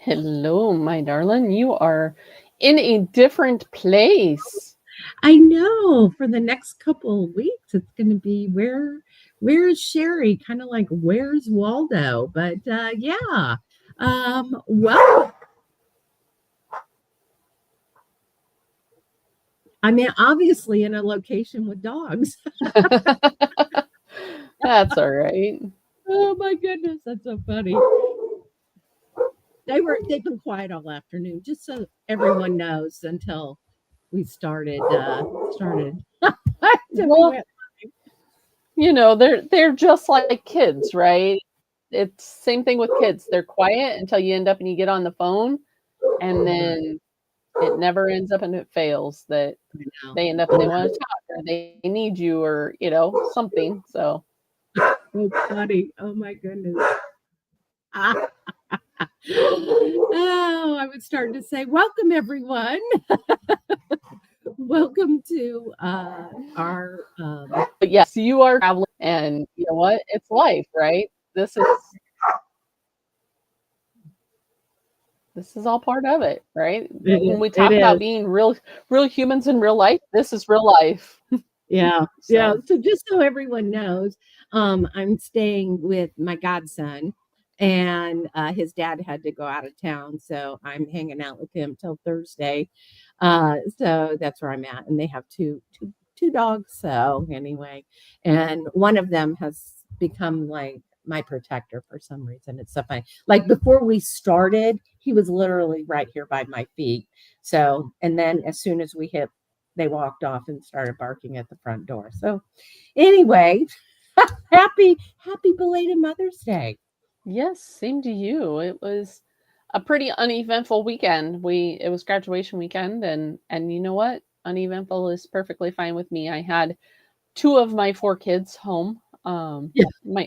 Hello, my darling. You are in a different place. I know for the next couple of weeks it's going to be where's Sherry? Kind of like where's Waldo? But yeah. Well, I mean obviously in a location with dogs. That's all right. Oh my goodness, that's so funny. They've been quiet all afternoon just so everyone knows until we started. So we Well, went. they're just like kids, right? It's same thing with kids. They're quiet until you end up and you get on the phone, and Right. then it never ends up and it fails that I know. they end up and they want to talk or they need you or, something. So, So funny. Oh my goodness. Ah. Oh, I was starting to say, welcome everyone. Welcome to our but yes, you are traveling and you know what? It's life, right? This is all part of it, right? When we it talk about is. being real humans in real life, this is real life. Yeah. Yeah. So, So just so everyone knows, I'm staying with my godson and his dad had to go out of town. So I'm hanging out with him till Thursday. So that's where I'm at. And they have two dogs. So anyway, and one of them has become like my protector for some reason. It's so funny. Like before we started, he was literally right here by my feet. So, and then as soon as we hit they walked off and started barking at the front door. So anyway, happy belated Mother's Day. yes, same to you. It was a pretty uneventful weekend. It was graduation weekend and you know what? Uneventful is perfectly fine with me. I had two of my four kids home. Yeah.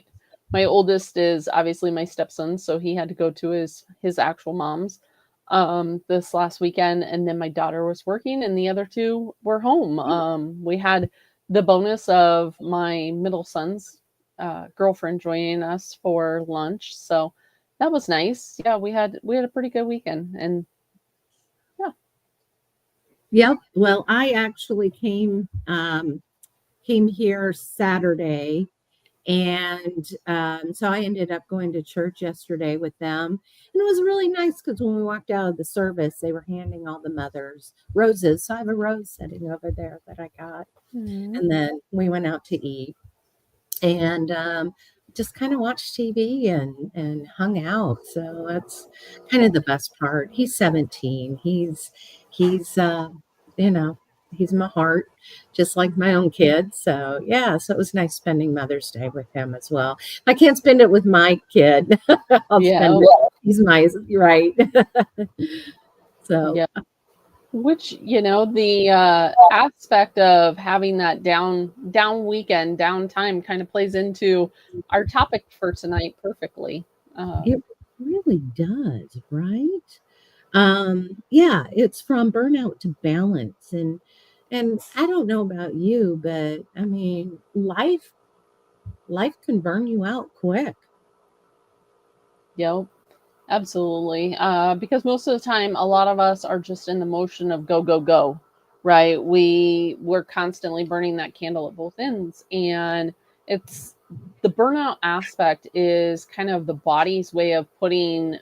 My oldest is obviously my stepson, so he had to go to his actual mom's this last weekend, and then my daughter was working, and the other two were home. We had the bonus of my middle son's girlfriend joining us for lunch, so that was nice. Yeah, we had a pretty good weekend, and yeah, Yep. Well, I actually came here Saturday. And so I ended up going to church yesterday with them. And it was really nice because when we walked out of the service, they were handing all the mothers roses. So I have a rose sitting over there that I got. mm, And then we went out to eat and just kind of watched TV and hung out. So that's kind of the best part. He's 17. He's you know he's my heart, just like my own kid. So yeah, so it was nice spending Mother's Day with him as well. If I can't spend it with my kid, I'll spend yeah, it. He's my right. So yeah. Which, the aspect of having that down weekend, downtime kind of plays into our topic for tonight perfectly. it really does, right? Yeah, it's from burnout to balance. And I don't know about you, but I mean, life can burn you out quick. Yep, absolutely. Because most of the time, a lot of us are just in the motion of go, go, go, right? We're constantly burning that candle at both ends, and it's the burnout aspect is kind of the body's way of putting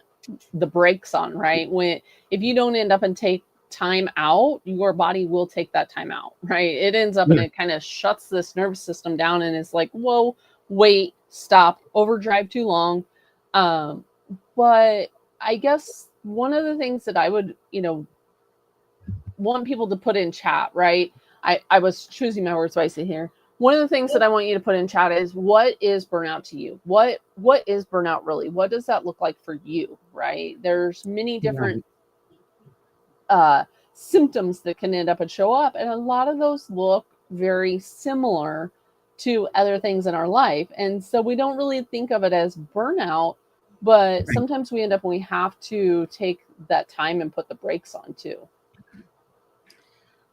the brakes on, right? When if you don't end up and take time out, your body will take that time out, right? It ends up and Yeah. it kind of shuts this nervous system down and it's like, whoa, wait, stop, overdrive too long. Um, but I guess one of the things that I would, want people to put in chat, right? I was choosing my words wisely here. One of the things that I want you to put in chat is what is burnout to you? What is burnout really? What does that look like for you, right? There's many different Right. uh symptoms that can end up and show up, and a lot of those look very similar to other things in our life. And so we don't really think of it as burnout, but Right. sometimes we end up and we have to take that time and put the brakes on too.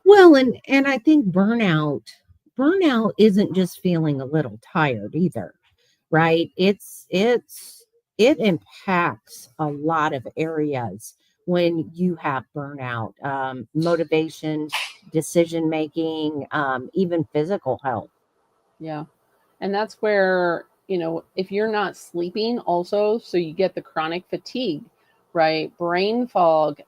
Well, and I think burnout isn't just feeling a little tired either, right? It's it impacts a lot of areas when you have burnout, motivation, decision making, even physical health. Yeah. And that's where, if you're not sleeping also, so you get the chronic fatigue, right? Brain fog,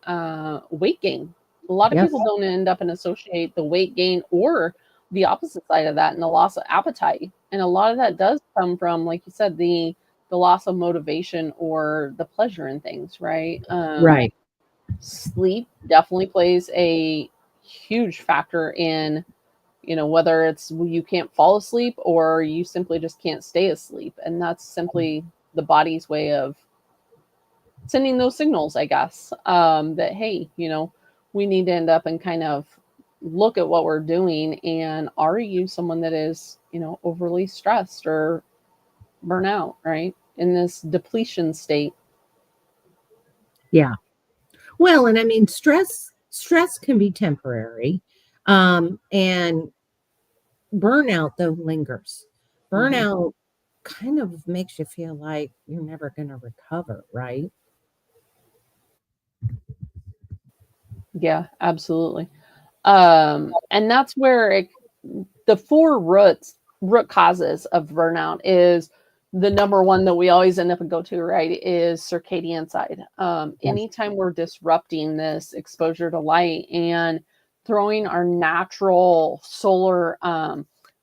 weight gain. A lot of Yep. people don't end up and associate the weight gain or the opposite side of that and the loss of appetite. And a lot of that does come from, like you said, the loss of motivation or the pleasure in things, right? Right. Sleep definitely plays a huge factor in, whether it's you can't fall asleep or you simply just can't stay asleep. And that's simply the body's way of sending those signals, I guess, that, hey, we need to end up and kind of look at what we're doing. And are you someone that is, overly stressed or burnout, right? In this depletion state? Yeah. Well, and I mean, stress can be temporary. And burnout, though, lingers. Hmm. Burnout kind of makes you feel like you're never going to recover, right? Yeah, absolutely. And that's where the four root causes of burnout is the number one that we always end up and go to, right, is circadian side. Yes. Anytime we're disrupting this exposure to light and throwing our natural solar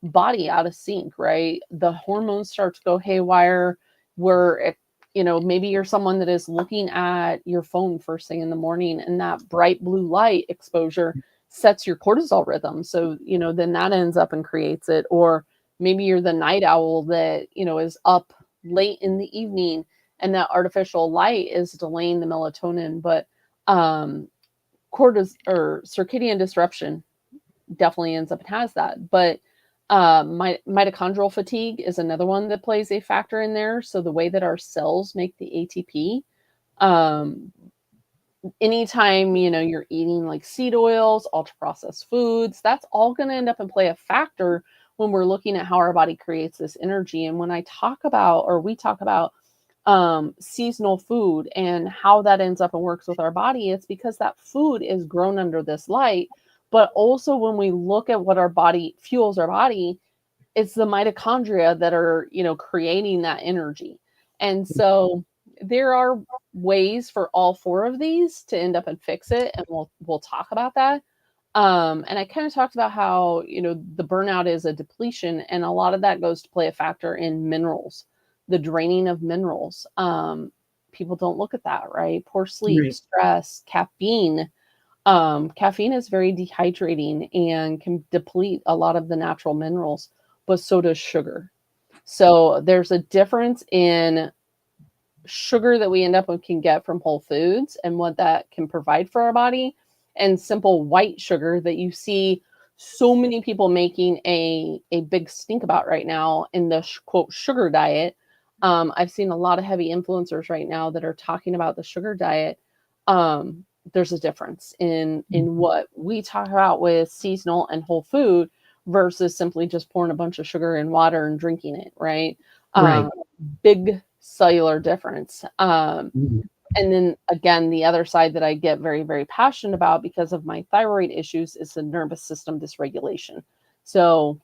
body out of sync, right, the hormones start to go haywire. Where maybe you're someone that is looking at your phone first thing in the morning, and that bright blue light exposure sets your cortisol rhythm. So, then that ends up and creates it. Or maybe you're the night owl that, is up late in the evening, and that artificial light is delaying the melatonin. But cortis or circadian disruption definitely ends up and has that. But mitochondrial fatigue is another one that plays a factor in there. So the way that our cells make the ATP, um, anytime you're eating like seed oils, ultra processed foods, that's all going to end up and play a factor when we're looking at how our body creates this energy. And when I talk about, or we talk about, seasonal food and how that ends up and works with our body, it's because that food is grown under this light. But also when we look at what our body fuels our body, it's the mitochondria that are, creating that energy. And so there are ways for all four of these to end up and fix it. And we'll talk about that. And I kind of talked about how, the burnout is a depletion, and a lot of that goes to play a factor in minerals, the draining of minerals. People don't look at that, right? Poor sleep, Right. stress, caffeine. Caffeine is very dehydrating and can deplete a lot of the natural minerals, but so does sugar. So there's a difference in sugar that we end up and can get from whole foods and what that can provide for our body, and simple white sugar that you see so many people making a big stink about right now in the quote sugar diet. I've seen a lot of heavy influencers right now that are talking about the sugar diet. There's a difference in what we talk about with seasonal and whole food versus simply just pouring a bunch of sugar in water and drinking it, right? Right. Big cellular difference. Mhm. And then again, the other side that I get very, very passionate about because of my thyroid issues is the nervous system dysregulation. So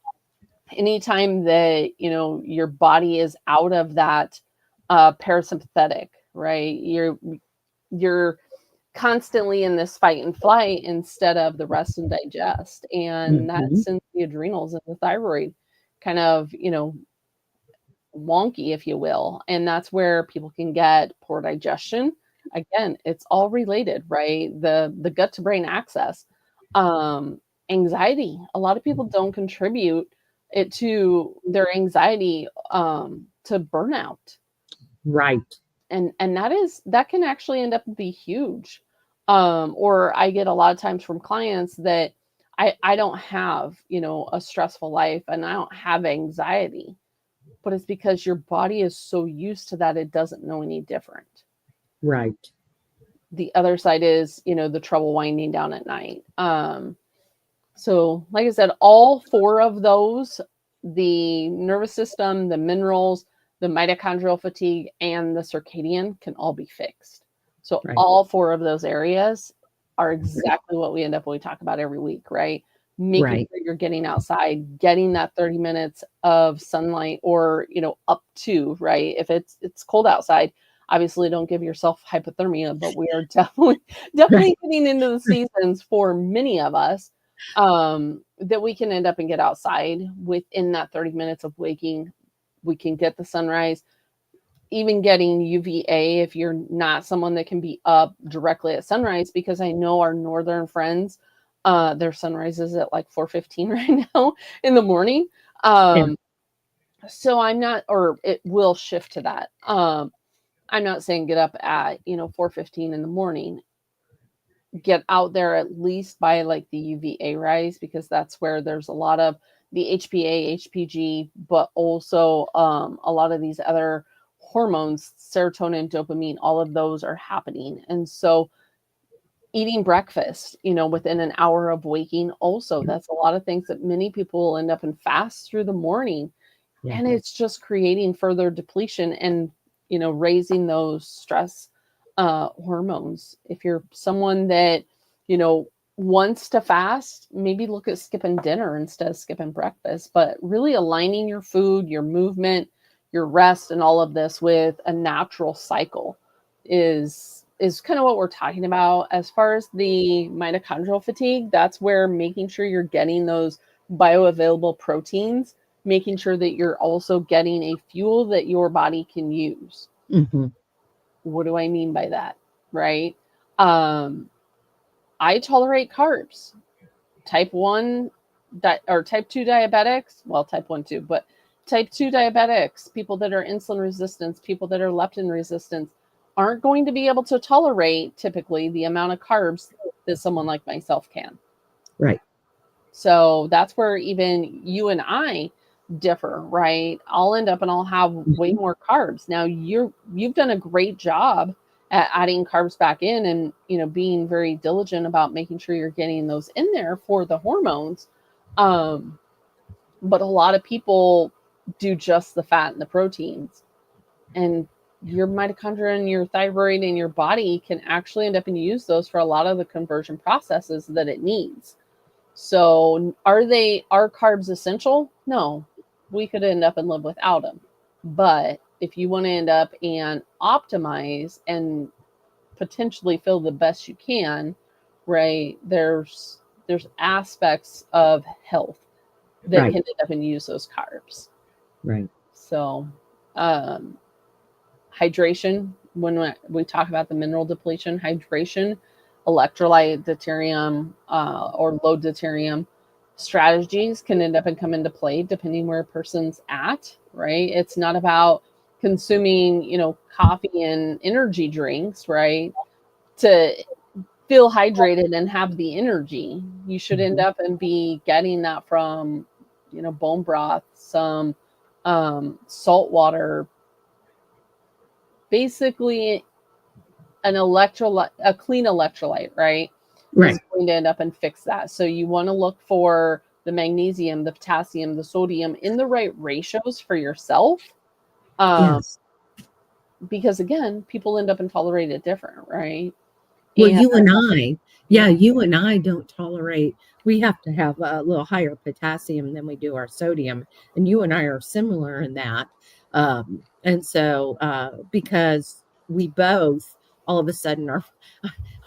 anytime that, your body is out of that parasympathetic, right? You're constantly in this fight and flight instead of the rest and digest. And that Mhm. sends the adrenals and the thyroid kind of, wonky, if you will. And that's where people can get poor digestion. Again, it's all related, right? The gut to brain access. Anxiety. A lot of people don't contribute it to their anxiety to burnout. Right. And that can actually end up be huge. Or I get a lot of times from clients that I don't have, a stressful life and I don't have anxiety, but it's because your body is so used to that it doesn't know any different. Right. The other side is, the trouble winding down at night. So like I said, all four of those, the nervous system, the minerals, the the mitochondrial fatigue, and the circadian can all be fixed. So Right. all 4 of those areas are exactly what we end up when we talk about every week, right? Making Right. sure you're getting outside, getting that 30 minutes of sunlight, or, up to, right? If it's cold outside, obviously don't give yourself hypothermia, but we are definitely Right. getting into the seasons for many of us, that we can end up and get outside within that 30 minutes of waking. We can get the sunrise, even getting UVA if you're not someone that can be up directly at sunrise, because I know our northern friends, their sunrise is at like 4:15 right now in the morning. Yeah. Um, so I'm not, or it will shift to that. I'm not saying get up at 4:15 in the morning. Get out there at least by like the UVA rise, because that's where there's a lot of the HPA, HPG, but also a lot of these other hormones, serotonin, dopamine, all of those are happening. And so eating breakfast, within an hour of waking, also, that's a lot of things that many people will end up in fast through the morning. Yeah. And it's just creating further depletion and, raising those stress hormones. If you're someone that, you know, wants to fast, maybe look at skipping dinner instead of skipping breakfast, but really aligning your food, your movement, your rest, and all of this with a natural cycle is kind of what we're talking about. As far as the mitochondrial fatigue, that's where making sure you're getting those bioavailable proteins, making sure that you're also getting a fuel that your body can use. Hmm. What do I mean by that? Right? Um, I tolerate carbs. Type 1 or type 2 diabetics, well, type 1 too, but type 2 diabetics, people that are insulin resistant, people that are leptin resistant, aren't going to be able to tolerate typically the amount of carbs that someone like myself can. Right. So that's where even you and I differ, right? I'll end up and I'll have way Mhm. more carbs. Now you've done a great job at adding carbs back in, and being very diligent about making sure you're getting those in there for the hormones. Um, but a lot of people do just the fat and the proteins, and your mitochondria and your thyroid and your body can actually end up and use those for a lot of the conversion processes that it needs. So are carbs essential? No. We could end up and live without them. But if you want to end up and optimize and potentially feel the best you can, right? There's aspects of health that Right. can end up and use those carbs. Right. So, um, hydration, when we talk about the mineral depletion, hydration, electrolyte, deuterium, or low deuterium strategies can end up and come into play depending where a person's at, right? It's not about consuming, coffee and energy drinks, right? To feel hydrated and have the energy. You should end Mhm. up and be getting that from, bone broth, some salt water, basically a clean electrolyte, right, is Right. going to end up and fix that. So you want to look for the magnesium, the potassium, the sodium in the right ratios for yourself, um, Yes. because again, people end up and tolerate it different, right? Well, And yeah, yeah. you and I don't tolerate, we have to have a little higher potassium than we do our sodium. And you and I are similar in that. And so, because we both all of a sudden are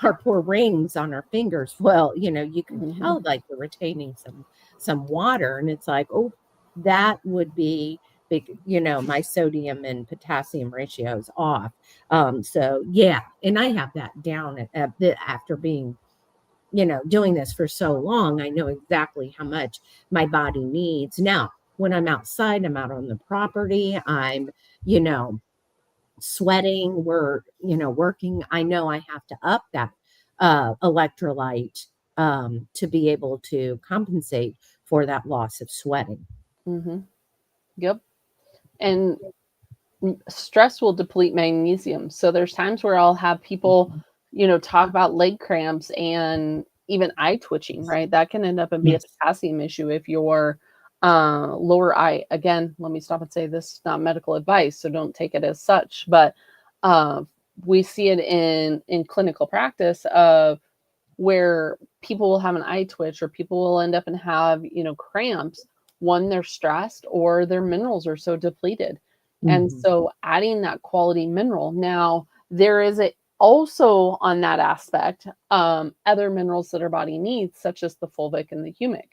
our poor rings on our fingers. Well, you can Mhm. tell like we're retaining some water, and it's like, oh, that would be big, my sodium and potassium ratio is off. So yeah, and I have that down after being, doing this for so long. I know exactly how much my body needs. Now, when I'm outside, I'm out on the property, I'm, you know, sweating, we're, working, I know I have to up that electrolyte to be able to compensate for that loss of sweating. Mhm. Yep. And stress will deplete magnesium. So there's times where I'll have people, Mhm. talk about leg cramps and even eye twitching, right? That can end up and be a Yes. potassium issue if you're lower eye. Again, let me stop and say this is not medical advice, so don't take it as such. But uh, we see it in clinical practice of where people will have an eye twitch, or people will end up and have, cramps. One, they're stressed, or their minerals are so depleted. And Mhm. so adding that quality mineral. Now, there is also on that aspect, other minerals that our body needs, such as the fulvic and the humic,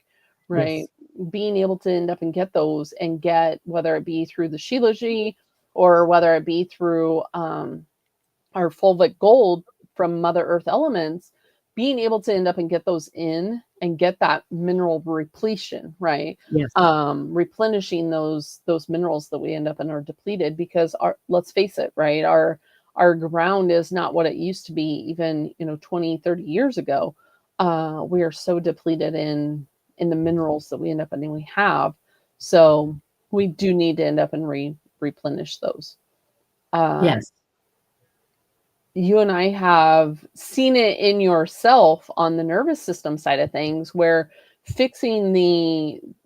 right? Yes. Being able to end up and get those, and get, whether it be through the Shilajit, or whether it be through our fulvic gold from Mother Earth elements, being able to end up and get those in and get that mineral repletion, right? Yes. Replenishing those minerals that we end up and are depleted, because let's face it, right? Our ground is not what it used to be, even 20, 30 years ago. We are so depleted in the minerals that we end up and we have. So we do need to end up and replenish those. Um, Yes. you and I have seen it in yourself on the nervous system side of things, where fixing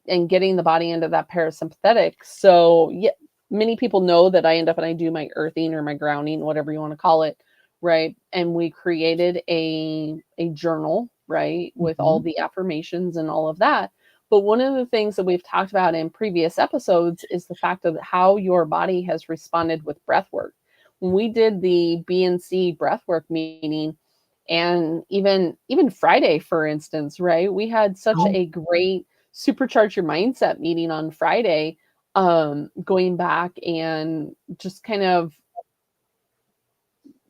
and getting the body into that parasympathetic. So, yeah, many people know that I end up and I do my earthing or my grounding, whatever you want to call it, right? And we created a journal, right, with all Mhm. the affirmations and all of that. But one of the things that we've talked about in previous episodes is the fact of how your body has responded with breath work. When we did the BNC breathwork meeting, and even Friday, for instance, right? We had such Oh, a great supercharge your mindset meeting on Friday, going back and just kind of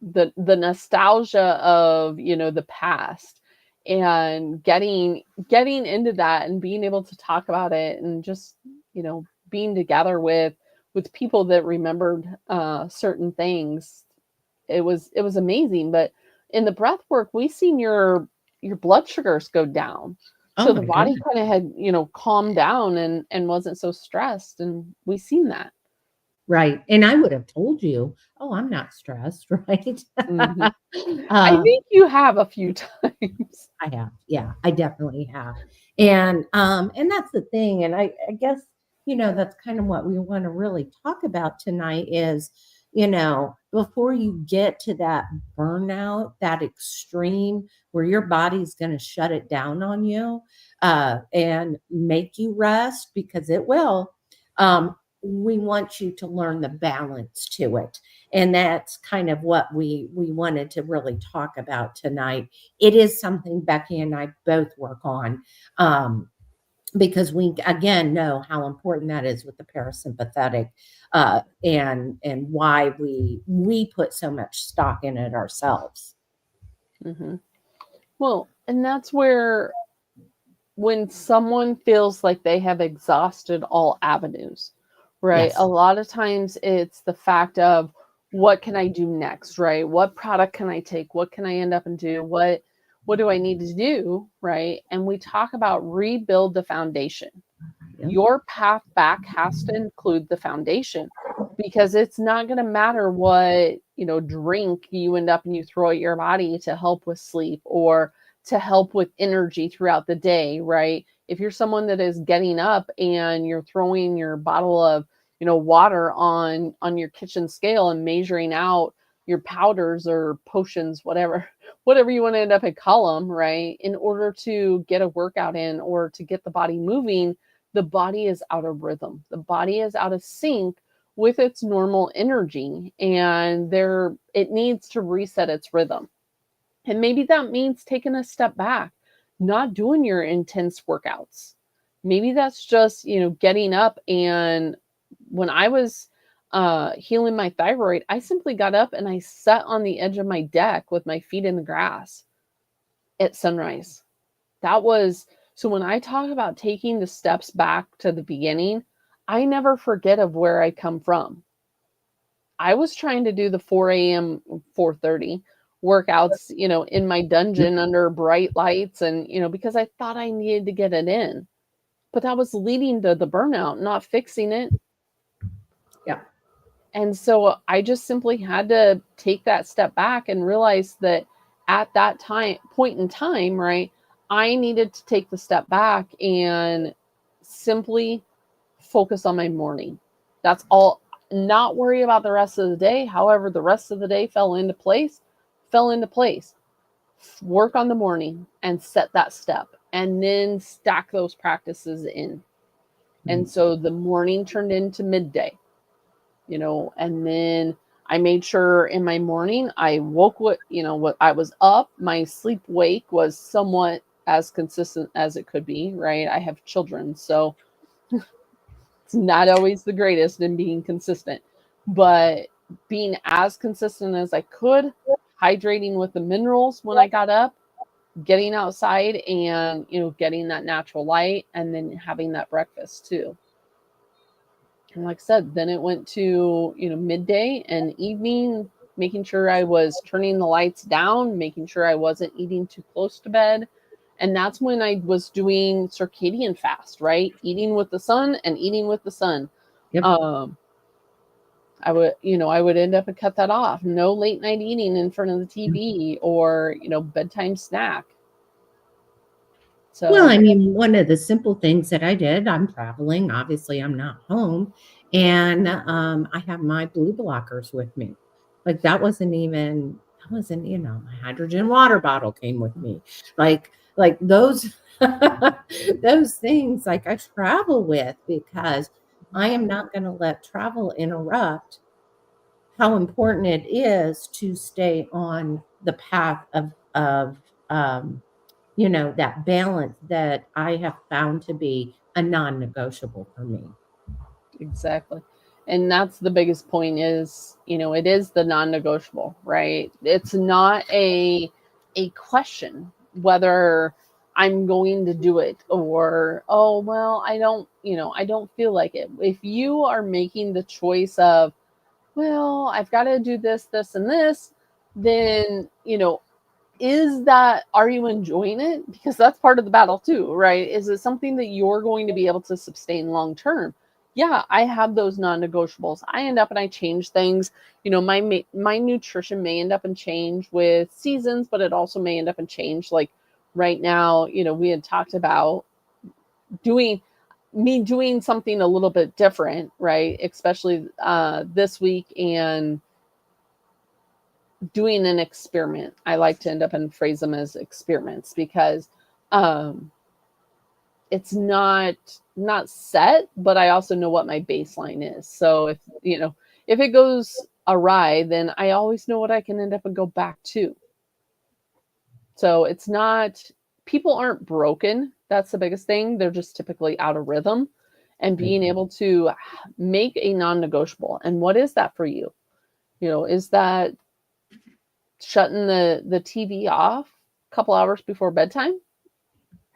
the nostalgia of, the past, and getting into that and being able to talk about it, and just, being together with people that remembered certain things. It was amazing. But in the breath work, we seen your blood sugars go down, oh so the my body goodness. kind of had, calmed down, and wasn't so stressed, and we seen that. Right. And I would have told you, oh, I'm not stressed, right? Hmm. I um, think you have a few times. I have. Yeah, I definitely have. And that's the thing. And I guess, that's kind of what we want to really talk about tonight is, before you get to that burnout, that extreme where your body's going to shut it down on you, and make you rest because it will. We want you to learn the balance to it. And that's kind of what we wanted to really talk about tonight. It is something Becky and I both work on, because we again know how important that is with the parasympathetic, and why we put so much stock in it ourselves. Hmm. Well, and that's where, when someone feels like they have exhausted all avenues, right? A Yes. lot of times it's the fact of, what can I do next, right? What product can I take? What can I end up and do? What do I need to do, right? And we talk about rebuild the foundation. Yep. Your path back has to include the foundation, because it's not going to matter what, drink you end up and you throw at your body to help with sleep, or to help with energy throughout the day, right? If you're someone that is getting up and you're throwing your bottle of, water on your kitchen scale and measuring out your powders or potions, whatever you want to end up and call them, right? In order to get a workout in, or to get the body moving, the body is out of rhythm. The body is out of sync with its normal energy, and it needs to reset its rhythm. And maybe that means taking a step back, not doing your intense workouts. Maybe that's just, getting up. And when I was healing my thyroid, I simply got up and I sat on the edge of my deck with my feet in the grass at sunrise. That was So when I talk about taking the steps back to the beginning, I never forget of where I come from. I was trying to do the 4 a.m., 4:30 workouts, in my Yep. dungeon under bright lights, and, because I thought I needed to get it in. But that was leading to the burnout, not fixing it. Yeah. And so I just simply had to take that step back and realize that at that point in time, right, I needed to take the step back and simply focus on my morning. That's all. Not worry about the rest of the day. However, the rest of the day fell into place. Work on the morning and set that step, and then stack those practices in. And so the morning turned into midday, and then I made sure in my morning I woke what I was up. My sleep wake was somewhat as consistent as it could be, right? I have children, so it's not always the greatest in being consistent, but being as consistent as I could, hydrating with the minerals when I got up, getting outside and, getting that natural light, and then having that breakfast too. And like I said, then it went to, midday and evening, making sure I was turning the lights down, making sure I wasn't eating too close to bed. And that's when I was doing circadian fast, right? Eating with the sun and eating with the sun. Yep. I would end up and cut that off. No late night eating in front of the TV or, bedtime snack. Well, So, I mean, one of the simple things that I did, I'm traveling, obviously I'm not home, and I have my blue blockers with me. Like that wasn't, my hydrogen water bottle came with me. Like those those things like I travel with because I am not going to let travel interrupt how important it is to stay on the path of um, that balance that I have found to be a non-negotiable for me. exactly. And that's the biggest point is, it is the non-negotiable, right? It's not a question whether I'm going to do it or, oh, well, I don't feel like it. If you are making the choice of, well, I've got to do this, this, and this, then, are you enjoying it? Because that's part of the battle too, right? Is it something that you're going to be able to sustain long term? Yeah, I have those non-negotiables. I end up and I change things. My nutrition may end up and change with seasons, but it also may end up and change. Like right now, we had talked about doing doing something a little bit different, right? Especially this week, and doing an experiment. I like to end up and phrase them as experiments because um, it's not set, but I also know what my baseline is. So if it goes awry, then I always know what I can end up and go back to. So it's not people aren't broken. That's the biggest thing. They're just typically out of rhythm, and Right. being able to make a non-negotiable. And what is that for you? Is that shutting the TV off a couple hours before bedtime?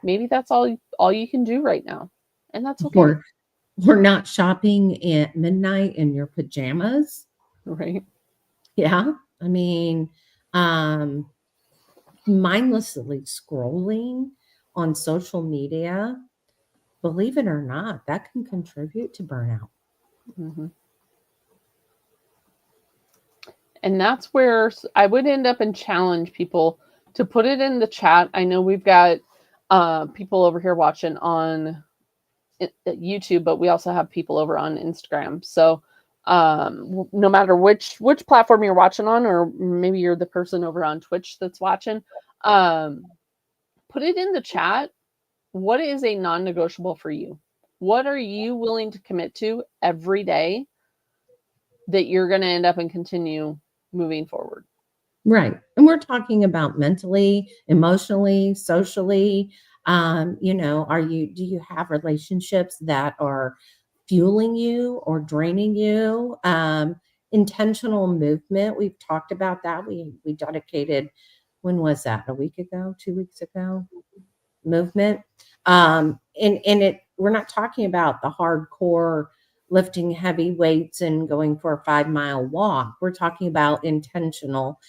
Maybe that's all you can do right now, and that's okay, Or we're not shopping at midnight in your pajamas. right? Yeah. I mean, um, mindlessly scrolling on social media, believe it or not, that can contribute to burnout. Hmm. And that's where I would end up and challenge people to put it in the chat. I know we've got people over here watching on YouTube, but we also have people over on Instagram. So no matter which platform you're watching on, or maybe you're the person over on Twitch that's watching, um, put it in the chat. What is a non-negotiable for you? What are you willing to commit to every day that you're going to end up and continue moving forward? Right. And we're talking about mentally, emotionally, socially. Do you have relationships that are fueling you or draining you? Intentional movement. We've talked about that. We dedicated, when was that? A week ago, 2 weeks ago? Movement. And it we're not talking about the hardcore lifting heavy weights and going for a 5 mile walk. We're talking about intentional.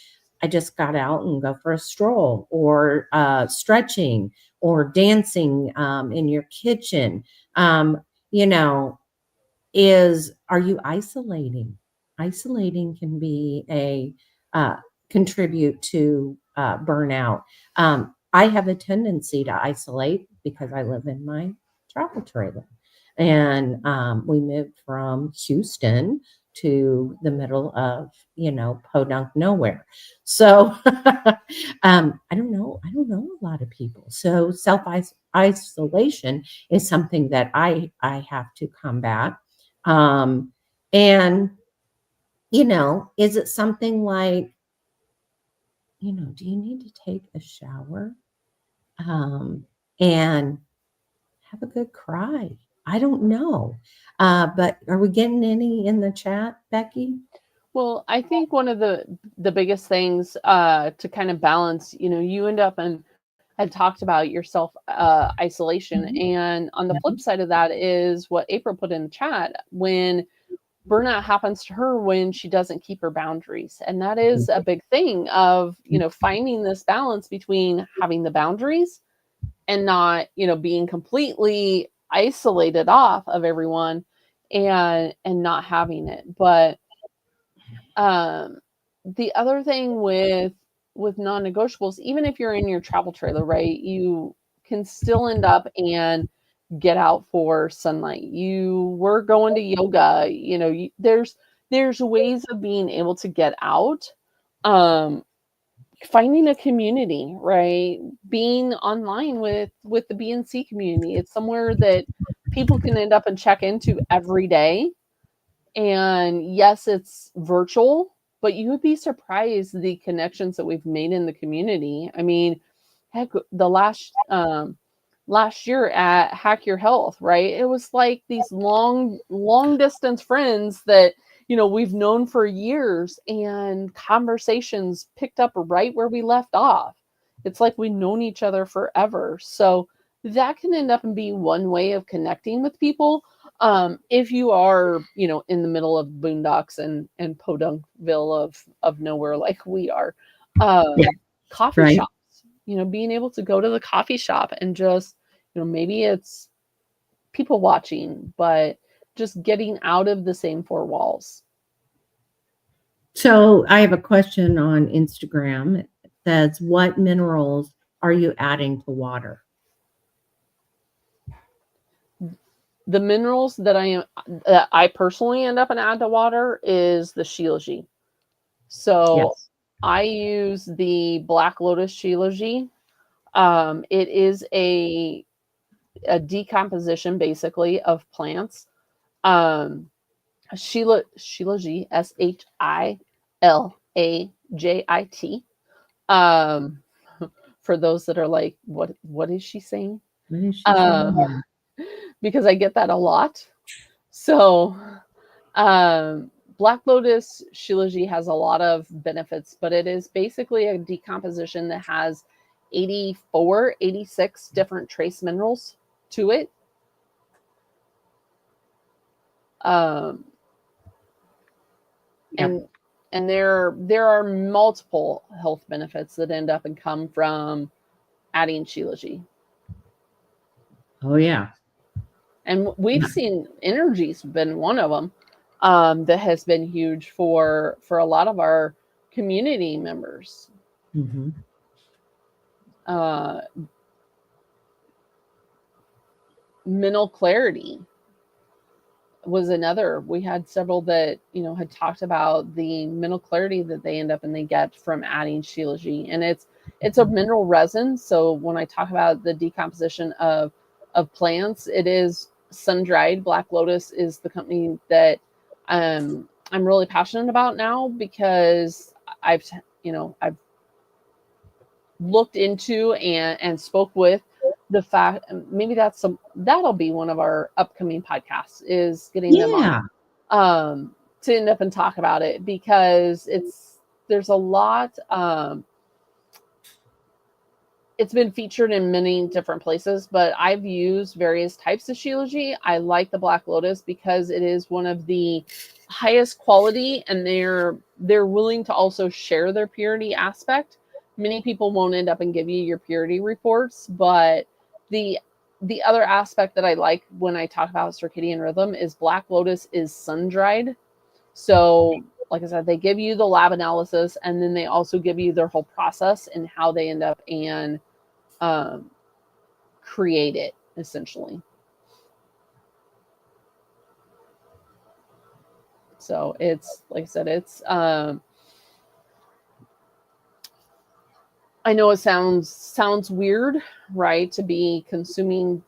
I just got out and go for a stroll or stretching or dancing in your kitchen. Um, you know, are you isolating? Isolating can be a uh, contribute to burnout. I have a tendency to isolate because I live in my travel trailer. And we moved from Houston to the middle of, podunk nowhere. So I don't know a lot of people. So self isolation is something that I have to combat. Um, and is it something like, do you need to take a shower and have a good cry? I don't know. But are we getting any in the chat, Becky? Well, I think one of the biggest things to kind of balance, you end up and had talked about your self isolation, Mhm. and on the Yeah. flip side of that is what April put in the chat, when burnout happens to her when she doesn't keep her boundaries. And that is a big thing of, finding this balance between having the boundaries and not, being completely isolated off of everyone and not having it. But um the other thing with non-negotiables, even if you're in your travel trailer, right, you can still end up and get out for sunlight. You were going to yoga, there's ways of being able to get out. um Finding a community, right, being online with the BNC community, it's somewhere that people can end up and check into every day. And yes, it's virtual, but you would be surprised the connections that we've made in the community. I mean, heck, the last year at Hack Your Health, right? It was like these long distance friends that, we've known for years, and conversations picked up right where we left off. It's like we've known each other forever. So that can end up and be one way of connecting with people. If you are, in the middle of boondocks and Podunkville of nowhere like we are, Yeah. coffee Right. shops, being able to go to the coffee shop and just, maybe it's people watching, but just getting out of the same four walls. So I have a question on Instagram. It says, what minerals are you adding to water? The minerals that I personally end up and add to water is the Shilajit. So Yes. I use the Black Lotus Shilajit. It is a decomposition basically of plants. Um, Shilajit, Shilajit. Um, for those that are like, what is she saying? What is she Uh, saying? because I get that a lot. So, Black Lotus Shilajit has a lot of benefits, but it is basically a decomposition that has 84, 86 different trace minerals to it. Um, Yeah. and and there are multiple health benefits that end up and come from adding Shilajit. Oh, yeah. And we've Yeah. seen energy's been one of them, that has been huge for a lot of our community members. Hmm. uh, Mental clarity was another. We had several that, had talked about the mental clarity that they end up and they get from adding Shilajit. And it's a mineral resin. So when I talk about the decomposition of plants, it is sun dried. Black Lotus is the company that I'm really passionate about now, because I've I've looked into and spoke with the fact, maybe that'll be one of our upcoming podcasts, is getting them on, Yeah. to end up and talk about it, because there's a lot. It's been featured in many different places, but I've used various types of Shilajit. I like the Black Lotus because it is one of the highest quality, and they're willing to also share their purity aspect. Many people won't end up and give you your purity reports, but the the other aspect that I like when I talk about circadian rhythm is Black Lotus is sun dried. So, like I said, they give you the lab analysis, and then they also give you their whole process and how they end up and um, create it, essentially. So it's like I said, it's I know it sounds weird, right, to be consuming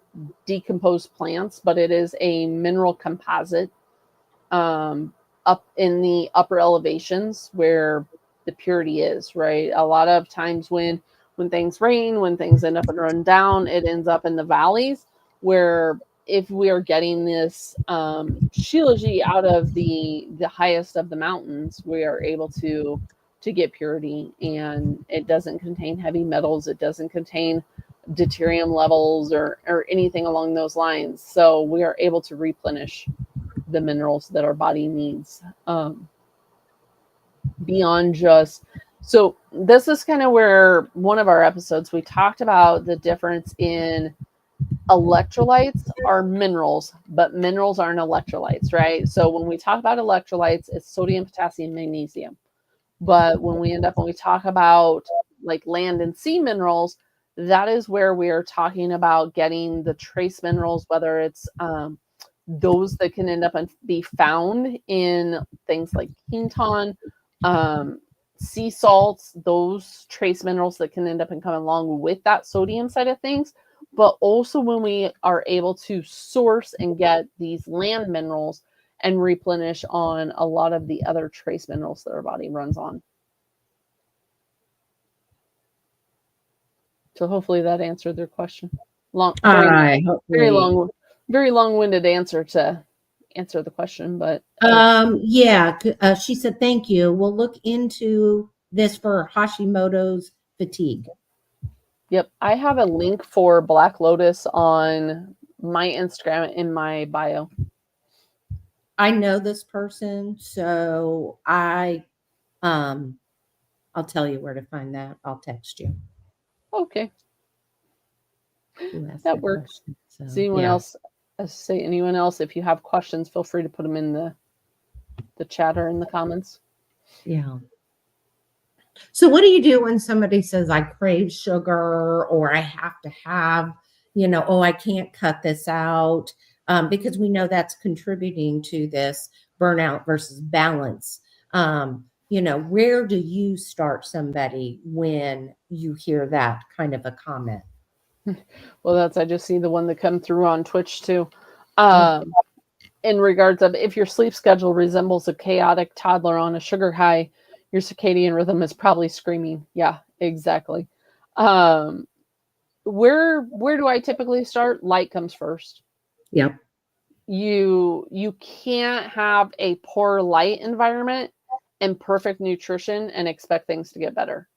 decomposed plants, but it is a mineral composite up in the upper elevations where the purity is, right? A lot of times when things rain, when things end up and run down, it ends up in the valleys where if we are getting this shilajit out of the highest of the mountains, we are able to get purity, and it doesn't contain heavy metals, it doesn't contain deuterium levels or anything along those lines. So we are able to replenish the minerals that our body needs beyond just. So this is kind of where one of our episodes we talked about the difference in electrolytes are minerals, but minerals aren't electrolytes, right? So when we talk about electrolytes, it's sodium, potassium, magnesium. But when we talk about like land and sea minerals, that is where we are talking about getting the trace minerals, whether it's those that can end up and be found in things like quinton, sea salts, those trace minerals that can end up and come along with that sodium side of things. But also when we are able to source and get these land minerals and replenish on a lot of the other trace minerals that our body runs on. So hopefully that answered their question. Very long, very long-winded answer to answer the question, but Yeah, she said thank you. We'll look into this for Hashimoto's fatigue. yep, I have a link for Black Lotus on my Instagram in my bio. I know this person, so I'll tell you where to find that. I'll text you. Okay, Who asked that works. question. So, Does anyone else say anyone else? If you have questions, feel free to put them in the chat or in the comments. Yeah. So what do you do when somebody says I crave sugar or I have to have, oh, I can't cut this out, because we know that's contributing to this burnout versus balance. Where do you start somebody when you hear that kind of a comment? Well, I just see the one that come through on Twitch too. Oh, In regards of if your sleep schedule resembles a chaotic toddler on a sugar high, your circadian rhythm is probably screaming. Yeah, exactly. Where do I typically start? Light comes first. yep. You can't have a poor light environment and perfect nutrition and expect things to get better.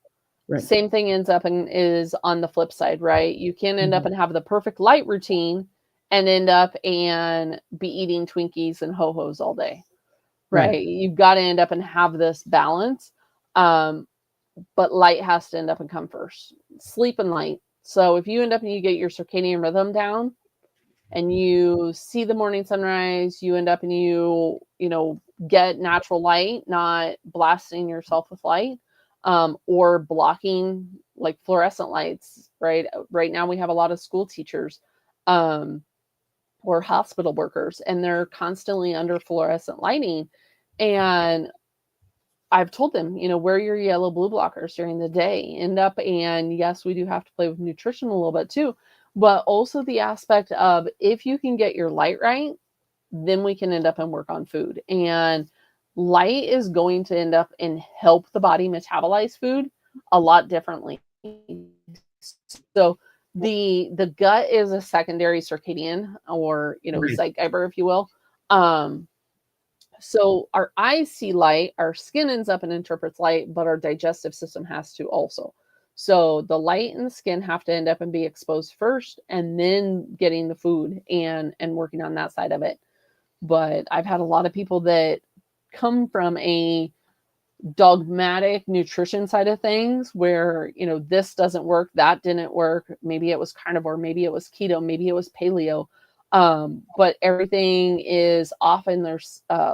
Right. Same thing ends up and is on the flip side, right? You can end up Mhm. and have the perfect light routine and end up and be eating Twinkies and ho-hos all day, Right. right? You've got to end up and have this balance. But light has to end up and come first. Sleep and light. So if you end up and you get your circadian rhythm down and you see the morning sunrise, you end up and you get natural light, not blasting yourself with light, or blocking like fluorescent lights, right? Right now we have a lot of school teachers or hospital workers, and they're constantly under fluorescent lighting. And I've told them, wear your yellow blue blockers during the day. End up, and yes, we do have to play with nutrition a little bit too, but also the aspect of if you can get your light right, then we can end up and work on food. And light is going to end up and help the body metabolize food a lot differently. So the gut is a secondary circadian or Right. Zeitgeber, if you will. So our eyes see light, our skin ends up and interprets light, but our digestive system has to also. So the light and the skin have to end up and be exposed first, and then getting the food and working on that side of it. But I've had a lot of people that come from a dogmatic nutrition side of things where this doesn't work, that didn't work, maybe it was carnivore, maybe it was keto, maybe it was paleo, but everything is off in their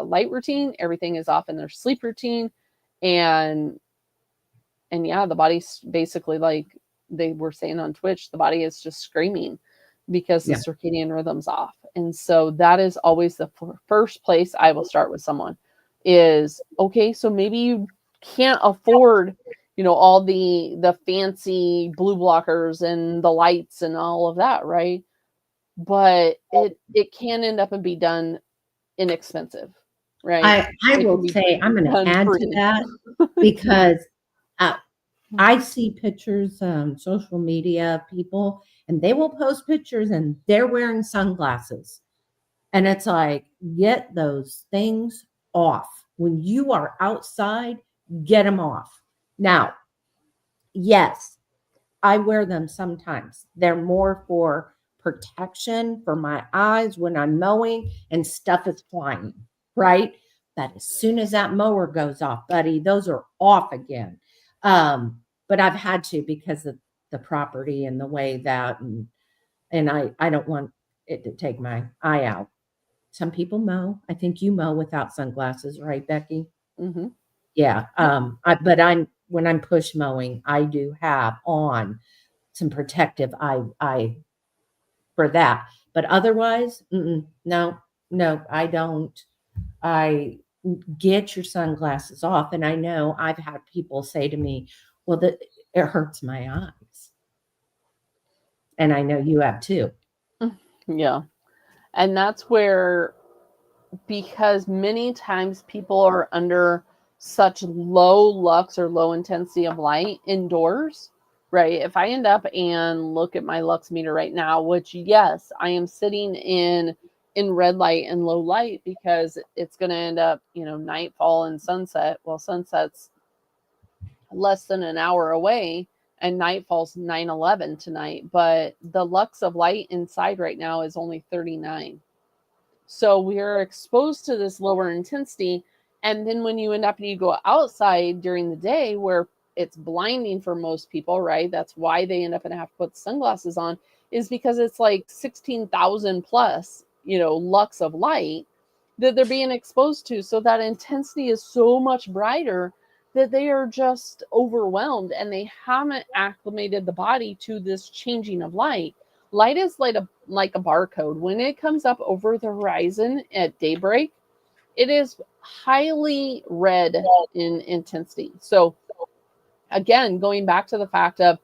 light routine, everything is off in their sleep routine, and yeah, the body's basically like they were saying on Twitch, the body is just screaming because the Yeah. circadian rhythm's off. And so that is always the first place I will start with someone is okay, so maybe you can't afford, all the fancy blue blockers and the lights and all of that, right? But it can end up and be done inexpensive, right? I It can will be say I'm going to done add to free. that because uh, I see pictures on social media of people and they will post pictures and they're wearing sunglasses. And it's like, get those things off. When you are outside, get them off. Now, yes, I wear them sometimes. They're more for protection for my eyes when I'm mowing and stuff is flying, right? But as soon as that mower goes off, buddy, those are off again. But I've had to because of the property and the way that and I don't want it to take my eye out. Some people mow. I think you mow without sunglasses, right, Becky? Hmm. Yeah. Yep. But I'm when I'm push mowing, I do have on some protective eye for that. But otherwise, no, no, I don't. I get your sunglasses off, and I know I've had people say to me, "Well, that it hurts my eyes," and I know you have too. Yeah. And that's where, because many times people are under such low lux or low intensity of light indoors, right? If I end up and look at my lux meter right now, which yes, I am sitting in red light and low light because it's going to end up, nightfall and sunset. Well, sunset's less than an hour away and nightfall's 9:11 tonight, but the lux of light inside right now is only 39. So we are exposed to this lower intensity. And then when you end up and you go outside during the day where it's blinding for most people, right? That's why they end up and have to put sunglasses on, is because it's like 16,000 plus, lux of light that they're being exposed to. So that intensity is so much brighter that they are just overwhelmed and they haven't acclimated the body to this changing of light. Light is like a barcode. When it comes up over the horizon at daybreak, it is highly red in intensity. So again, going back to the fact of,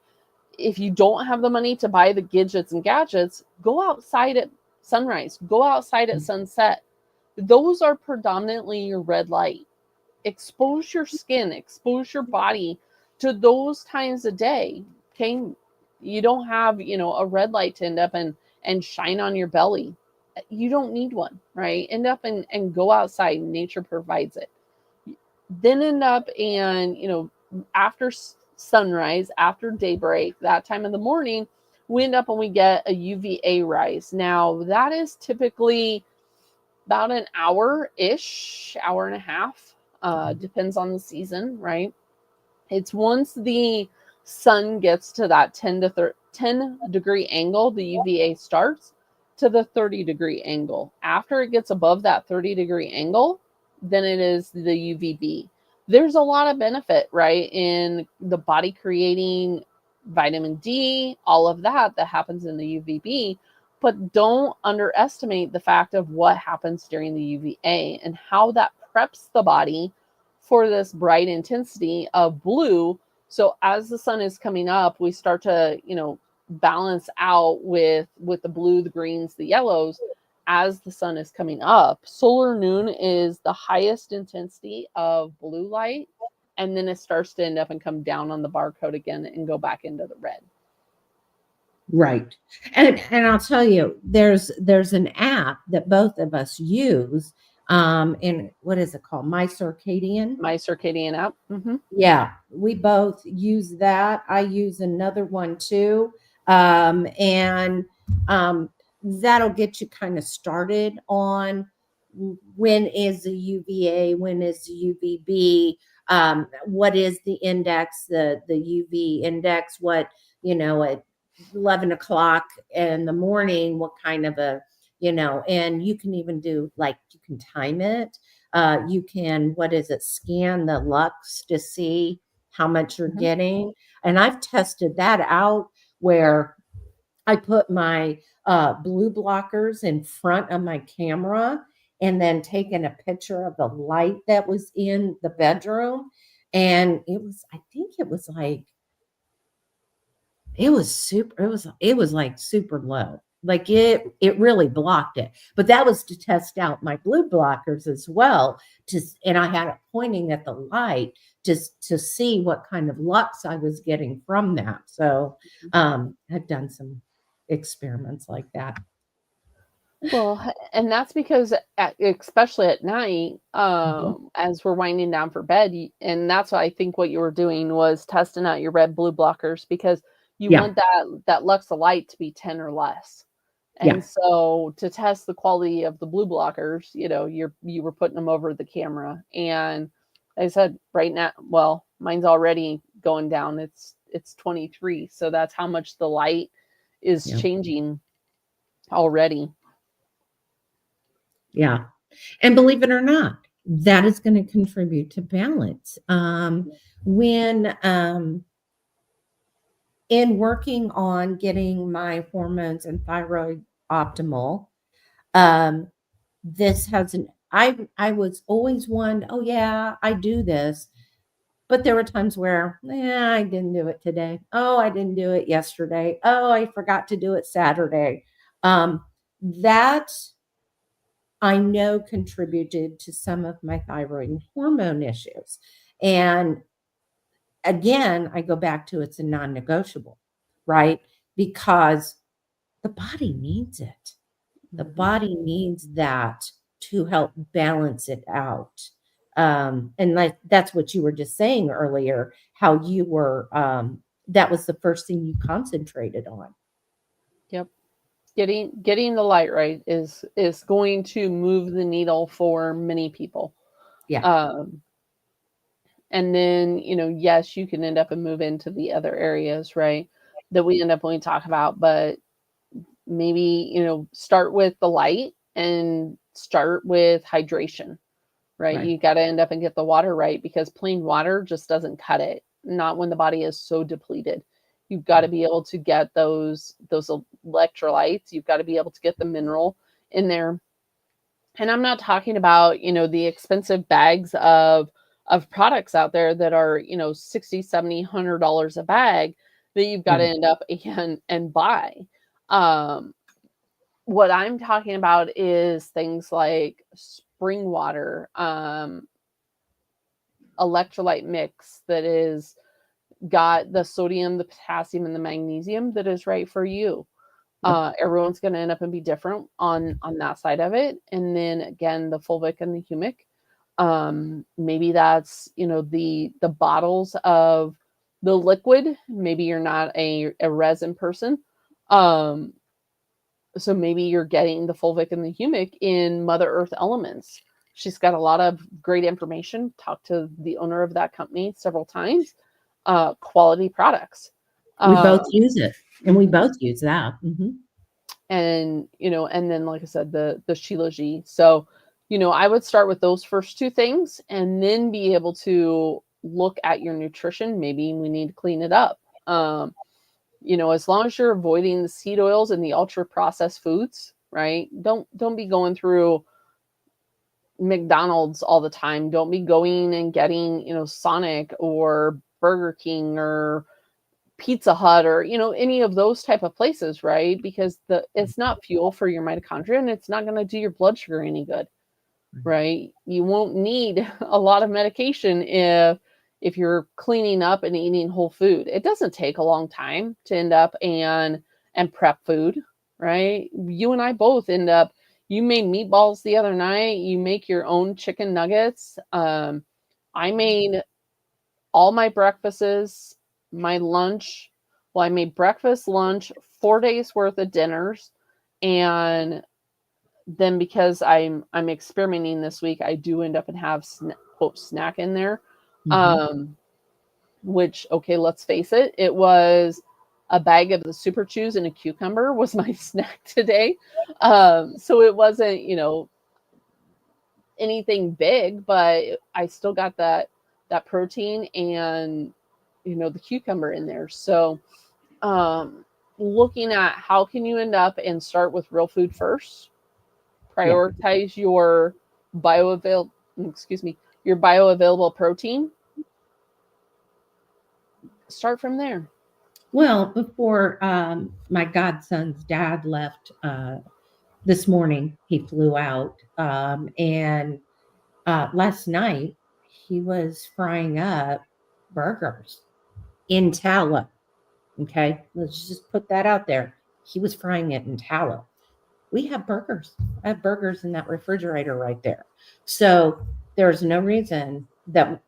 if you don't have the money to buy the gadgets, go outside at sunrise, go outside at sunset. Those are predominantly your red light. Expose your skin, expose your body to those times of day. Okay. You don't have, a red light to end up and shine on your belly. You don't need one, right? End up and go outside. Nature provides it. Then end up and, after sunrise, after daybreak, that time of the morning, we end up and we get a UVA rise. Now, that is typically about an hour ish, hour and a half. Depends on the season, right? It's once the sun gets to that 10 degree angle, the UVA starts to the 30-degree angle. After it gets above that 30-degree angle, then it is the UVB. There's a lot of benefit, right, in the body creating vitamin D, all of that happens in the UVB. But don't underestimate the fact of what happens during the UVA and how that preps the body for this bright intensity of blue. So as the sun is coming up, we start to, balance out with the blue, the greens, the yellows as the sun is coming up. Solar noon is the highest intensity of blue light, and then it starts to end up and come down on the barcode again and go back into the red. Right. And I'll tell you, there's an app that both of us use. And what is it called? My Circadian. My circadian app. Mm-hmm. Yeah, we both use that. I use another one too. And that'll get you kind of started on when is the UVA, when is the UVB, what is the index, the UV index, what, at 11 o'clock in the morning, what kind of and you can even do like, you can time it. You can, what is it, scan the lux to see how much you're Mm-hmm. getting. And I've tested that out where I put my blue blockers in front of my camera and then taken a picture of the light that was in the bedroom. And I think it was like, it was like super low. Like it really blocked it. But that was to test out my blue blockers as well. And I had it pointing at the light just to see what kind of lux I was getting from that. So I've done some experiments like that. Well, and that's because especially at night, Mhm. as we're winding down for bed, and that's what I think what you were doing was testing out your red blue blockers because you Yeah. want that lux of light to be 10 or less. Yeah. And so to test the quality of the blue blockers, you were putting them over the camera. And like I said, right now, well, mine's already going down. It's 23. So that's how much the light is Yeah. changing already. Yeah. And believe it or not, that is going to contribute to balance. When in working on getting my hormones and thyroid optimal, um, this hasn't. I was always one. Oh yeah, I do this, but there were times where, I didn't do it today. Oh, I didn't do it yesterday. Oh, I forgot to do it Saturday. That I know contributed to some of my thyroid and hormone issues. And again, I go back to it's a non negotiable, right? Because the body needs it. The Mhm. body needs that to help balance it out. And like that's what you were just saying earlier, how you were, that was the first thing you concentrated on. Yep. Getting the light right is going to move the needle for many people. Yeah. Um, and then, yes, you can end up and move into the other areas, right? That we end up when we talk about, but maybe, start with the light and start with hydration, right? Right. You got to end up and get the water right because plain water just doesn't cut it. Not when the body is so depleted. You've got to be able to get those electrolytes. You've got to be able to get the mineral in there. And I'm not talking about, the expensive bags of products out there that are, 60, 70, $100 a bag that you've got to Right. end up and buy. Um, what I'm talking about is things like spring water, electrolyte mix that is got the sodium, the potassium, and the magnesium that is right for you. Yep. Everyone's going to end up and be different on that side of it. And then again, the fulvic and the humic. Maybe that's the bottles of the liquid. Maybe you're not a resin person. Um, so maybe you're getting the fulvic and the humic in Mother Earth Elements. She's got a lot of great information. Talked to the owner of that company several times. Quality products. We both Uh, use it, and we both use that. Mhm. and then like I said, the Shilajit. So, I would start with those first two things and then be able to look at your nutrition. Maybe we need to clean it up. As long as you're avoiding the seed oils and the ultra processed foods, right? Don't be going through McDonald's all the time. Don't be going and getting, Sonic or Burger King or Pizza Hut or, any of those type of places, right? Because it's not fuel for your mitochondria and it's not going to do your blood sugar any good, right? You won't need a lot of medication if you're cleaning up and eating whole food. It doesn't take a long time to end up and prep food, right? You and I both end up, you made meatballs the other night, you make your own chicken nuggets. I made all my breakfasts, my lunch. Well, I made breakfast, lunch, 4 days worth of dinners, and then because I'm experimenting this week, I do end up and have quote snack in there. Mhm. Um, which okay, let's face it, it was a bag of the super chews and a cucumber was my snack today. So it wasn't anything big, but I still got that protein and the cucumber in there. So um looking at how can you end up and start with real food first, prioritize your bioavail your bioavailable protein. Start from there. Well, before my godson's dad left this morning, he flew out, and last night he was frying up burgers in tallow. Okay, let's just put that out there. He was frying it in tallow. We have burgers. I have burgers in that refrigerator right there. So there's no reason that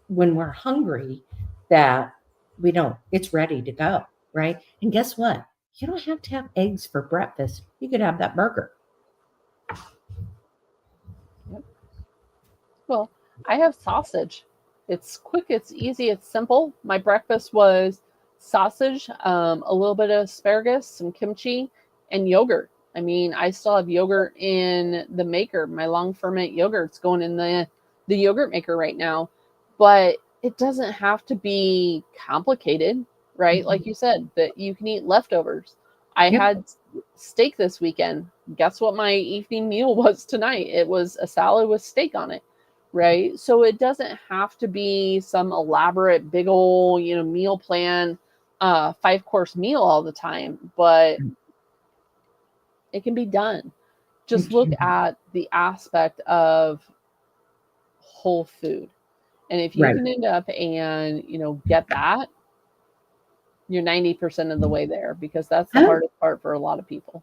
when we're hungry that we don't, it's ready to go, right? And guess what? You don't have to have eggs for breakfast. You could have that burger. Yep. Well, I have sausage. It's quick, it's easy, it's simple. My breakfast was sausage, a little bit of asparagus, some kimchi, and yogurt. I mean, I still have yogurt in the maker. My long ferment yogurt's going in the yogurt maker right now. But it doesn't have to be complicated, right? Mhm. Like you said, that you can eat leftovers. I Yep. had steak this weekend. Guess what my evening meal was tonight? It was a salad with steak on it, right? So it doesn't have to be some elaborate big old, meal plan, 5-course meal all the time, but it can be done. Just look Okay. at the aspect of whole food. And if you Right. can end up and, get that, you're 90% of the way there, because that's the Oh, hardest part for a lot of people.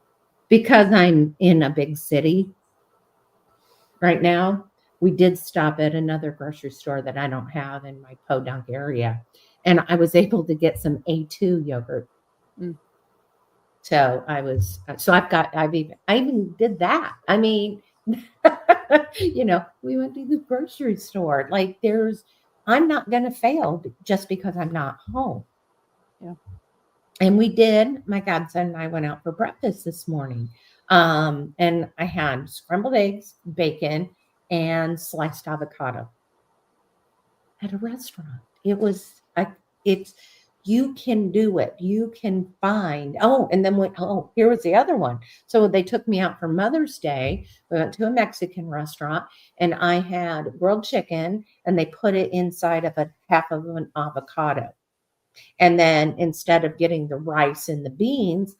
because I'm in a big city right now, we did stop at another grocery store that I don't have in my Podunk area. And I was able to get some A2 yogurt. Mm. So I even did that. I mean, we went to the grocery store. Like I'm not going to fail just because I'm not home. Yeah. And we did. My godson and I went out for breakfast this morning. And I had scrambled eggs, bacon, and sliced avocado at a restaurant. It's, you can do it. You can find, and then here was the other one. So they took me out for Mother's Day. We went to a Mexican restaurant and I had grilled chicken and they put it inside of a half of an avocado. And then instead of getting the rice and the beans,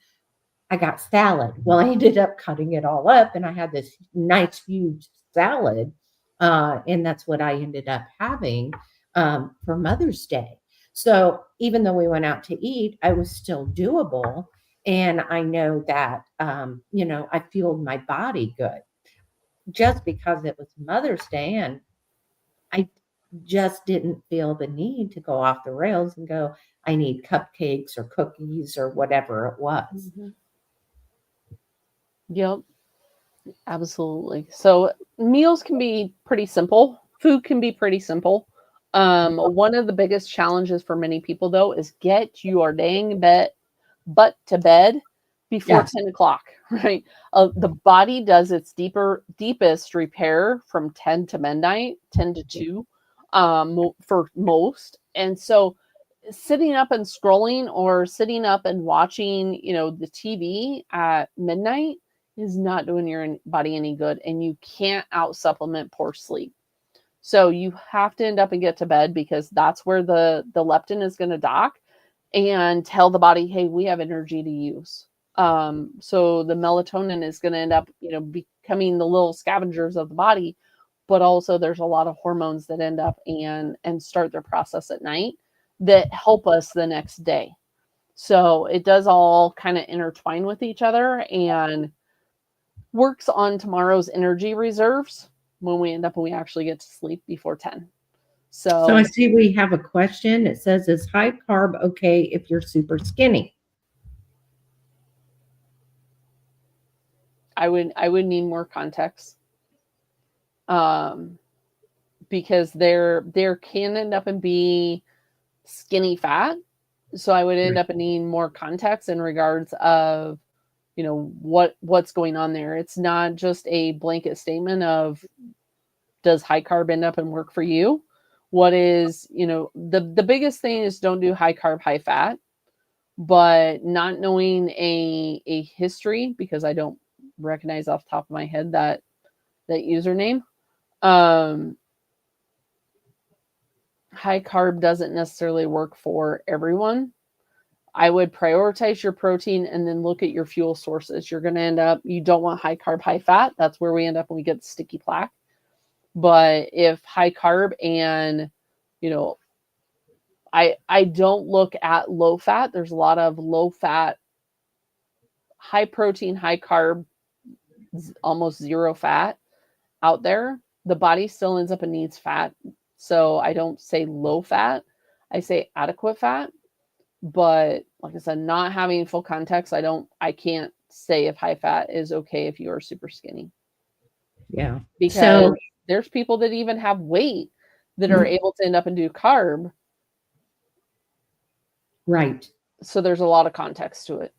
I got salad. Well, I ended up cutting it all up and I had this nice huge salad. And that's what I ended up having for Mother's Day. So even though we went out to eat, I was still doable. And I know that, I fueled my body good just because it was Mother's Day. And I just didn't feel the need to go off the rails and go, I need cupcakes or cookies or whatever it was. Mm-hmm. Yep, absolutely. So meals can be pretty simple. Food can be pretty simple. One of the biggest challenges for many people, though, is get your dang butt to bed before Yes. 10 o'clock, right? The body does its deepest repair from 10 to midnight, 10 to 2, for most. And so sitting up and scrolling or sitting up and watching, the TV at midnight is not doing your body any good. And you can't out supplement poor sleep. So you have to end up and get to bed, because that's where the leptin is going to dock and tell the body, hey, we have energy to use. So the melatonin is going to end up, becoming the little scavengers of the body, but also there's a lot of hormones that end up and start their process at night that help us the next day. So it does all kind of intertwine with each other and works on tomorrow's energy reserves when we end up and we actually get to sleep before 10. So I So see we have a question. It says, is high carb okay if you're super skinny? I would need more context. Because there can end up and be skinny fat. So I would end up needing more context in regards of, what's going on there. It's not just a blanket statement of, does high carb end up and work for you? What is, the biggest thing is don't do high carb, high fat, but not knowing a history, because I don't recognize off the top of my head that username. Um, High carb doesn't necessarily work for everyone. I would prioritize your protein and then look at your fuel sources. You're going to end up, you don't want high carb, high fat. That's where we end up when we get sticky plaque. But if high carb and, you know, I don't look at low fat. There's a lot of low fat, high protein, high carb, almost zero fat out there. The body still ends up and needs fat. So I don't say low fat. I say adequate fat. But like I said, not having full context, I can't say if high fat is okay if you are super skinny. Yeah. Because So, there's people that even have weight that are able to end up and do carb. right. So there's a lot of context to it.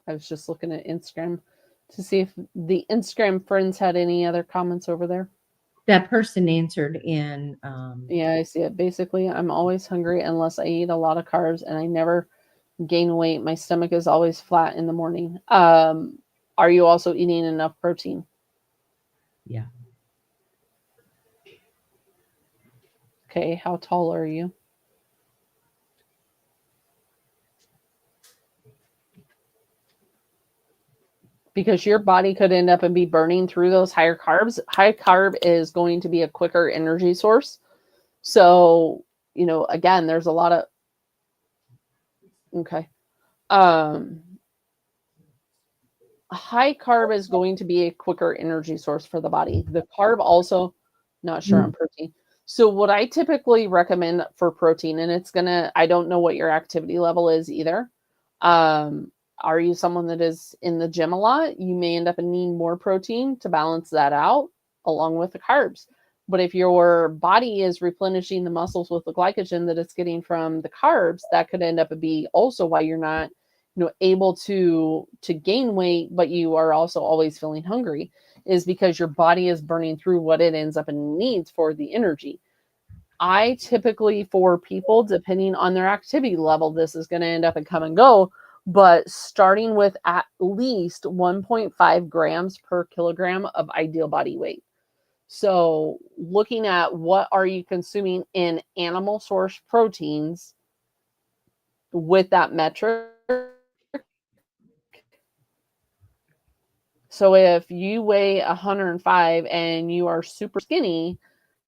I was just looking at Instagram to see if the Instagram friends had any other comments over there. That person answered in, Yeah, I see it. Basically, I'm always hungry unless I eat a lot of carbs and I never gain weight. My stomach is always flat in the morning. Are you also eating enough protein? yeah. Okay, how tall are you? Because your body could end up and be burning through those higher carbs. High carb is going to be a quicker energy source. So, again, there's a lot of okay. Um High carb is going to be a quicker energy source for the body. The carb also, not sure on protein. So what I typically recommend for protein, and I don't know what your activity level is either. Um, are you someone that is in the gym a lot? You may end up needing more protein to balance that out along with the carbs. But if your body is replenishing the muscles with the glycogen that it's getting from the carbs, that could end up be also why you're not able to gain weight, but you are also always feeling hungry, is because your body is burning through what it ends up and needs for the energy. I typically, for people, depending on their activity level, this is going to end up and come and go, but starting with at least 1.5 grams per kilogram of ideal body weight. So looking at what are you consuming in animal source proteins with that metric. So if you weigh 105 and you are super skinny,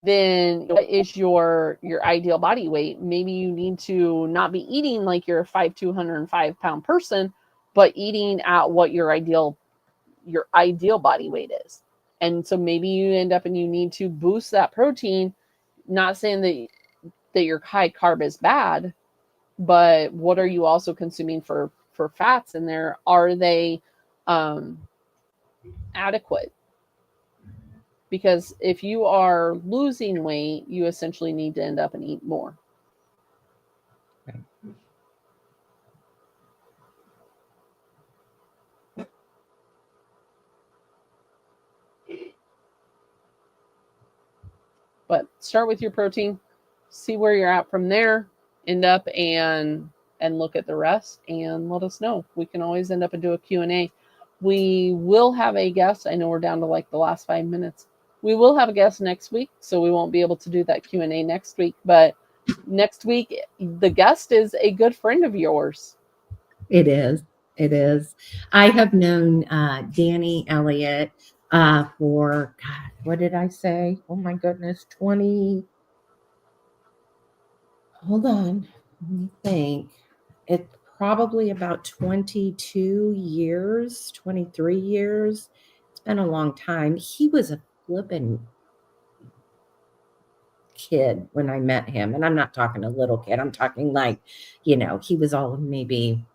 then what is your ideal body weight? Maybe you need to not be eating like you're a 205-pound person, but eating at what your ideal body weight is. And so maybe you end up and you need to boost that protein. Not saying that your high carb is bad, but what are you also consuming for fats in there? Are they adequate? Because if you are losing weight, you essentially need to end up and eat more. Right. But start with your protein, see where you're at from there, end up and look at the rest and let us know. We can always end up and do a Q&A. We will have a guest. I know we're down to like the last 5 minutes. We will have a guest next week, so we won't be able to do that Q&A next week, but next week the guest is a good friend of yours. It is. It is. I have known Danny Elliott for, God, what did I say? Oh my goodness, 20. Hold on. Let me think. It's probably about 22 years, 23 years. It's been a long time. He was a flippin' kid when I met him. And I'm not talking a little kid. I'm talking like, he was all maybe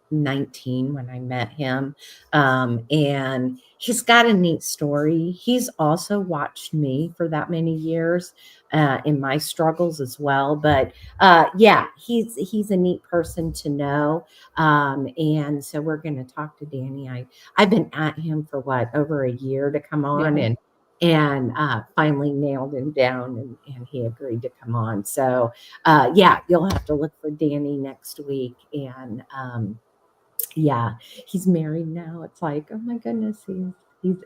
19 when I met him. And he's got a neat story. He's also watched me for that many years in my struggles as well. But yeah, he's a neat person to know. And so we're going to talk to Danny. I've been at him for over a year to come on Yeah. and finally nailed him down, and he agreed to come on. So yeah, you'll have to look for Danny next week. And yeah, he's married now. It's like, oh my goodness, he's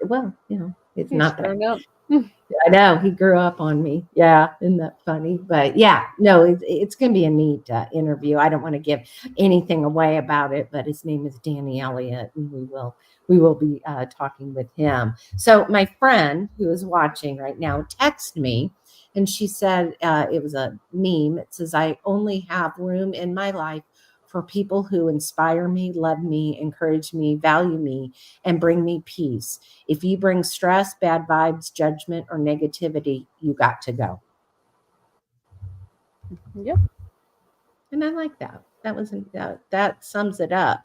well, it's He's not that. grown up. I know he grew up on me. Yeah, isn't that funny? But yeah, no, it's going to be a neat interview. I don't want to give anything away about it, but his name is Danny Elliott, and we will be talking with him. So my friend who is watching right now texted me, and she said it was a meme. It says, "I only have room in my life for people who inspire me, love me, encourage me, value me, and bring me peace. If you bring stress, bad vibes, judgment, or negativity, you got to go." Yep. And I like that. That sums it up.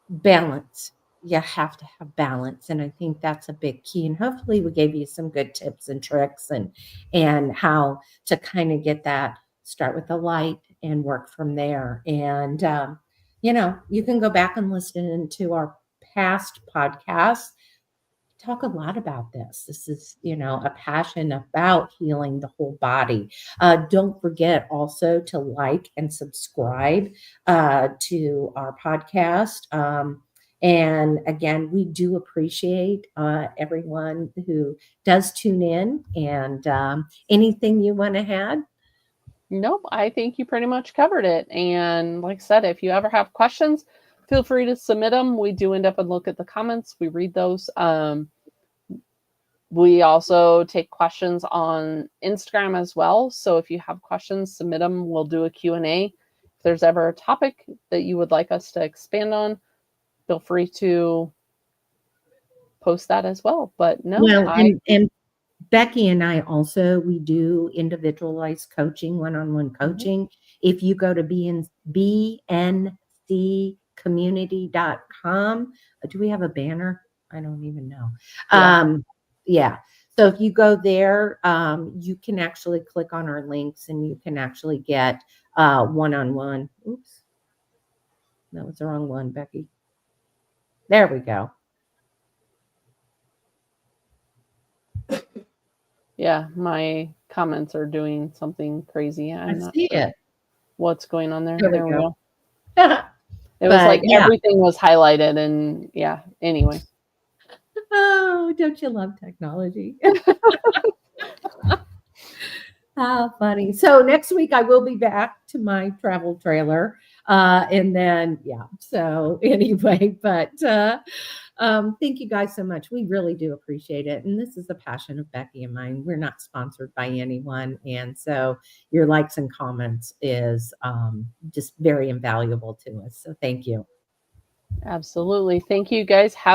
Balance. You have to have balance, and I think that's a big key. And hopefully, we gave you some good tips and tricks, and how to kind of get that. Start with the light and work from there. And you can go back and listen to our past podcasts. Talk a lot about this. This is, a passion about healing the whole body. Don't forget also to like and subscribe to our podcast. And again, we do appreciate everyone who does tune in. And anything you want to add? Nope, I think you pretty much covered it. And like I said, if you ever have questions, feel free to submit them. We do end up and look at the comments. We read those. We also take questions on Instagram as well. So if you have questions, submit them. We'll do a Q&A. If there's ever a topic that you would like us to expand on, feel free to post that as well. But no, Well, and Becky and I also, we do individualized coaching, one-on-one coaching. If you go to bncommunity.com, do we have a banner? I don't even know. Yeah. Yeah. So if you go there, you can actually click on our links, and you can actually get one-on-one. Oops. That was the wrong one, Becky. There we go. Yeah, my comments are doing something crazy. I'm not see sure it. what's going on there. There we There we go. go. It was like yeah. everything was highlighted, and yeah, anyway. Oh, don't you love technology? How funny. So next week I will be back to my travel trailer. And then, yeah. So anyway, but thank you guys so much. We really do appreciate it. And this is a passion of Becky and mine. We're not sponsored by anyone. And so your likes and comments is just very invaluable to us. So thank you. Absolutely. Thank you guys. Have